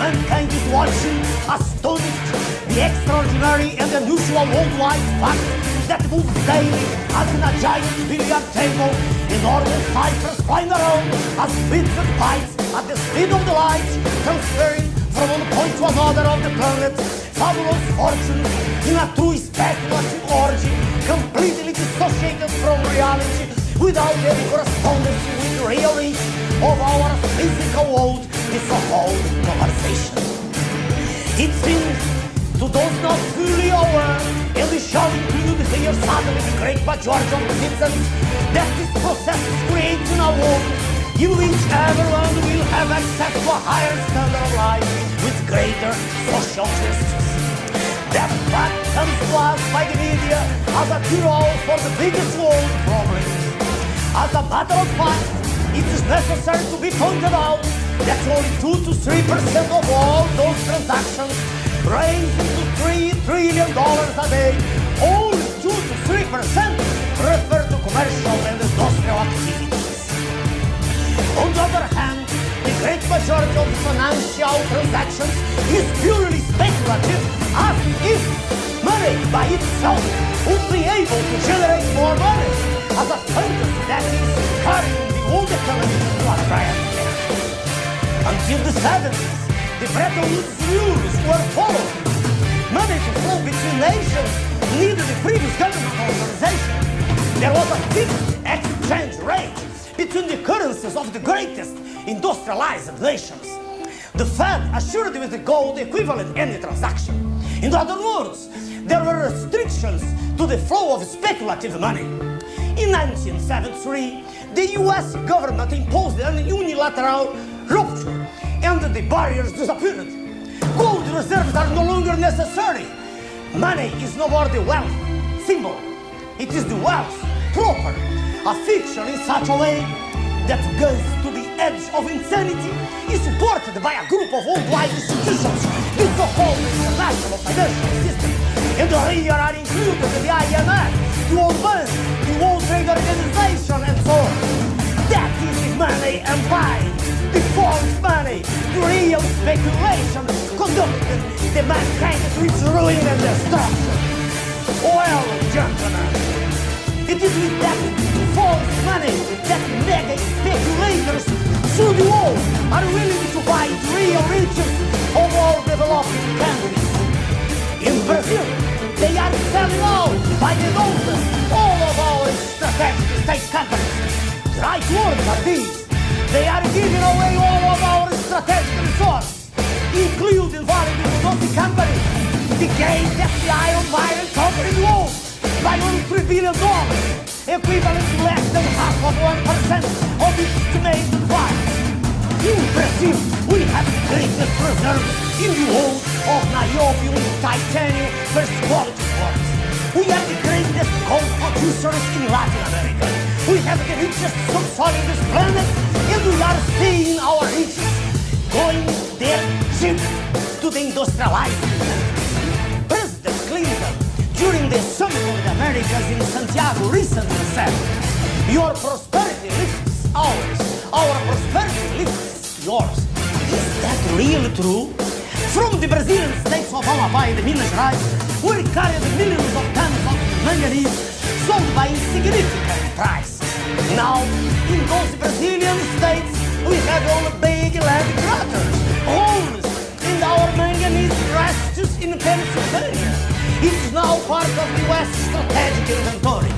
mankind is watching, astonished, the extraordinary and unusual worldwide fact that moves daily as in a giant billiard table, enormous ciphers flying around as bits and bytes at the speed of the light, transferring from one point to another of the planet, fabulous fortunes in a true speculative orgy, completely dissociated from reality, without any correspondence with the real reach of our physical world, the so-called conversation. It seems, to those not fully aware, and we shall include here suddenly the great majority of the citizens, that this process is creating a world in which everyone will have access to a higher standard of life with greater social justice. That fact comes to us by the media as a cure-all for the biggest world problems. As a matter of fact, it is necessary to be pointed out that only 2 to 3% of all those transactions raised to $3 trillion a day, only 2 to 3% refer to commercial and industrial activities. On the other hand, the great majority of financial transactions is purely speculative, as if money by itself would be able to generate more money, as a fantasy that is carrying the old economy to a triumph. Until the 70s, the Bretton Woods rules were followed. Money to flow between nations needed the previous government authorization. There was a fixed exchange rate between the currencies of the greatest industrialized nations. The Fed assured with the gold equivalent any transaction. In other words, there were restrictions to the flow of speculative money. In 1973, the US government imposed an unilateral rupture and the barriers disappeared. Gold reserves are no longer necessary. Money is no more the wealth symbol. It is the wealth proper, a fiction in such a way that goes to the edge of insanity, is supported by a group of worldwide institutions, the so-called international financial system. And here are included the IMF, the World Bank, the World Trade Organization, and so on. That is the money empire, the false money, the real speculation conducted the mankind to its ruin and destruction. Well, gentlemen, it is with that false money that mega speculators through the world are willing to buy the real riches of all developing countries. In Brazil, they are selling out by the dozen all of our strategic state companies. The right words are these. They are giving away all of our strategic resources, including valuable Nazi companies, the greatest iron mining company in the world, by $1 billion, equivalent to less than half of 1% of its estimated value. In Brazil, we have the greatest reserves in the world of niobium, titanium, first quality quartz. We are the greatest gold producers in Latin America. We have the richest subsoil in this planet, and we are seeing our riches going there cheap to the industrialized countries. President Clinton, during the Summit of the Americas in Santiago, recently said, "Your prosperity lifts ours, our prosperity lifts yours." Is that really true? From the Brazilian states of Amapá and Minas Gerais, we carried millions of tons of manganese sold by insignificant price. Now, in those Brazilian states, we have all big land craters, holes, and our manganese rests in Pennsylvania. It's now part of the US strategic inventory.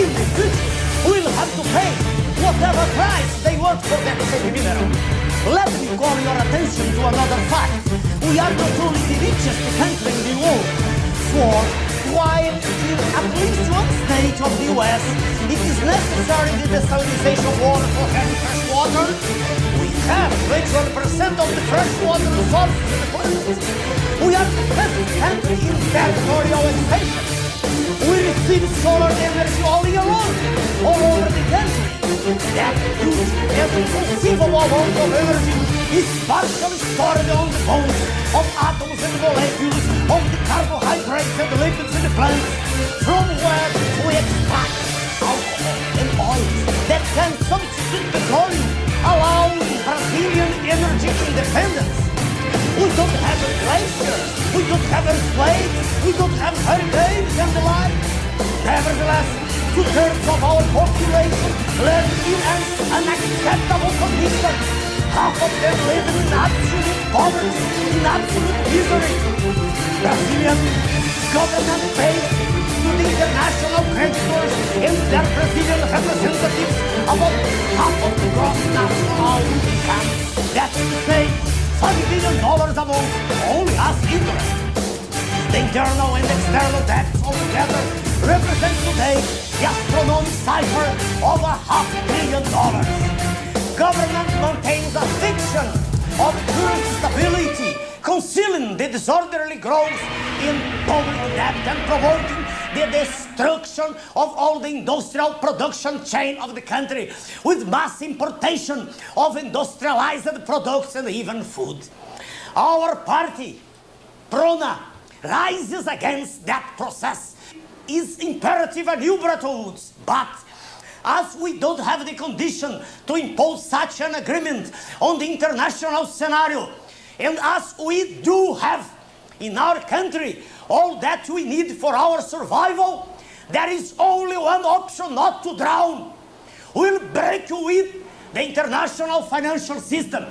In the future, we'll have to pay whatever price they want for that same mineral. Let me call your attention to another fact. We are not only the richest country in the world, for while in at least one state of the US it is necessary the desalinization of water for having fresh water, we have 21% of the fresh water resources in the planet. We are the best country in territorial expansion. We receive solar energy all year long, all over the country. That huge and inconceivable amount of energy is partially stored on the bones of atoms and molecules of the carbohydrates and lipids in the plants, from where we extract alcohol and oils that can substitute petroleum, allowing Brazilian energy independence. We 2/3 of our population live in an unacceptable condition. Half of them live in absolute poverty, in absolute misery. Brazilian government pays to the international creditors and their Brazilian representatives about half of the gross national income. That's to say, $5 billion a month, only as interest. The internal and external debts altogether represent today the astronomical cipher of $500 billion. Government maintains a fiction of current stability, concealing the disorderly growth in public debt and promoting the destruction of all the industrial production chain of the country with mass importation of industrialized products and even food. Our party, Prona, rises against that process. It's imperative and new Bretons, but as we don't have the condition to impose such an agreement on the international scenario, and as we do have in our country all that we need for our survival, there is only one option: not to drown. We'll break with the international financial system.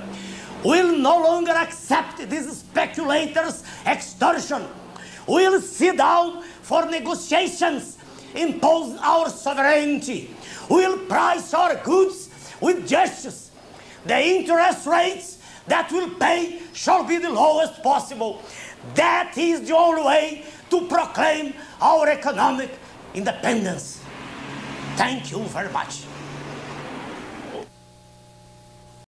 We'll no longer accept these speculators' extortion. We'll sit down for negotiations, impose our sovereignty. We'll price our goods with justice. The interest rates that we'll pay shall be the lowest possible. That is the only way to proclaim our economic independence. Thank you very much.